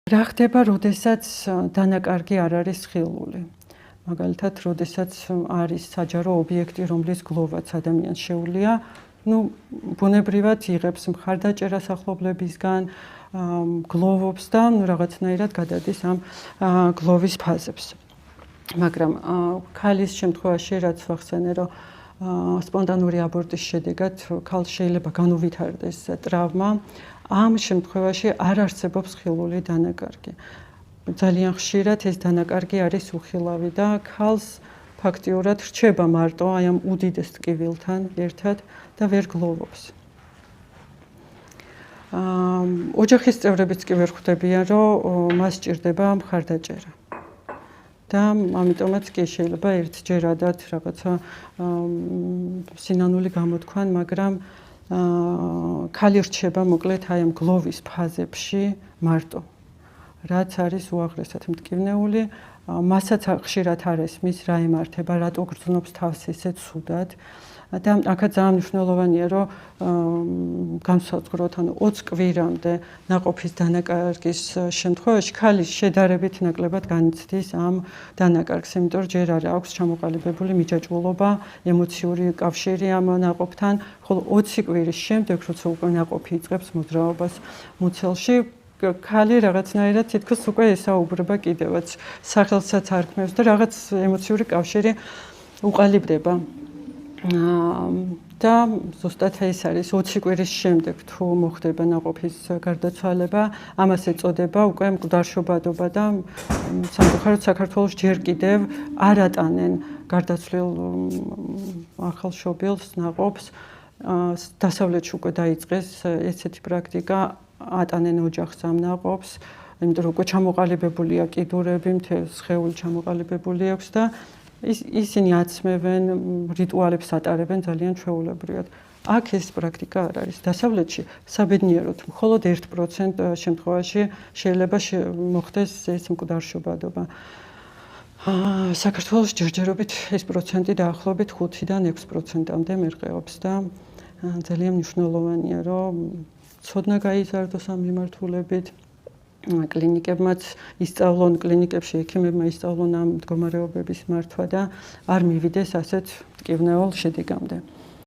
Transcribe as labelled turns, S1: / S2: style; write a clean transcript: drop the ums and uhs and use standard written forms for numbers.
S1: რა ხდება, როდესაც დანაკარგი არ არის ხილული? მაგალითად, როდესაც არის საჯარო ობიექტი, რომლის გლოვაც ადამიანს შეუძლია, ბუნებრივად იღებს მხარდაჭერას ახლობლებისგან, გლოვობს და რაღაცნაირად გადადის ამ გლოვის ფაზებს. მაგრამ ქალის შემთხვევაში, რაც ვახსენე, რომ სპონტანური აბორტის შედეგად ქალს შეიძლება განუვითარდეს ტრავმა, ამ შემთხვევაში არ არსებობს ხილული დანაკარგი. ძალიან ხშირად ეს დანაკარგი არის უხილავი და ქალს ფაქტიურად რჩება მარტო აი ამ უდიდეს ტკივილთან ერთად და ვერ გლოვობს. ოჯახის წევრებიც კი ვერ ხვდებიან, რომ მას სჭირდება მხარდაჭერა. და ამიტომაც კი შეიძლება ერთჯერადად რაღაცა სინანული გამოთქვან, მაგრამ ქალი რჩება მოკლედ აი ამ გლოვის ფაზებში მარტო. რაც არის უაღრესად მტკივნეული, მასაც ხშირად არ ესმის რა ემართება, რატო გრძნობს თავს ესე ცუდად. და აქაც ძალიან მნიშვნელოვანია, რომ განსაზღვროთ, ანუ 20 კვირამდე ნაყოფის დანაკარგის შემთხვევაში ქალი შედარებით ნაკლებად განიცდის ამ დანაკარგს, იმიტომ რომ ჯერ არ აქვს ჩამოყალიბებული მიჯაჭვულობა, ემოციური კავშირი ამ ნაყოფთან, ხოლო 20 კვირის შემდეგ, როცა უკვე ნაყოფი იწყებს მოძრაობას მუცელში, ქალი რაღაცნაირად თითქოს უკვე ესაუბრება კიდევაც სახელსაც არ ქმნავს და რაღაც ემოციური კავშირი უყალიბდება. და ზუსტად ეს არის 20 კვირის შემდეგ თუ მოხდება ნაყოფის გარდაცვალება, ამას ეწოდება უკვე მკვდარშობადობა და სამწუხაროდ საქართველოს ჯერ კიდევ არ ატანენ გარდაცვლილ ახალშობილს ნაყოფს. დასავლეთში უკვე დაიწყეს ესეთი პრაქტიკა, ატანენ ოჯახს ამ ნაყოფს, იმიტომ რომ უკვე ჩამოყალიბებულია კიდურები, მთელი სხეული ჩამოყალიბებული აქვს და ისინი აცმევენ, რიტუალებს ატარებენ ძალიან ჩვეულებრივად. აქ ეს პრაქტიკა არ არის. დასავლეთში საბედნიეროდ მხოლოდ 1% შემთხვევაში შეიძლება მოხდეს ეს მკვდარშობადობა. საქართველოს ჯერჯერობით ეს პროცენტი დაახლოებით 5-დან 6%-მდე მერყეობს და ძალიან მნიშვნელოვანია, რომ ცოდნა გაიზარდოს ამ მიმართულებით. კლინიკებმაც ისწავლონ, კლინიკებში ექიმებმა ისწავლონ ამ მდგომარეობების მართვა და არ მივიდეს ასეთ მტკივნეულ შედეგამდე.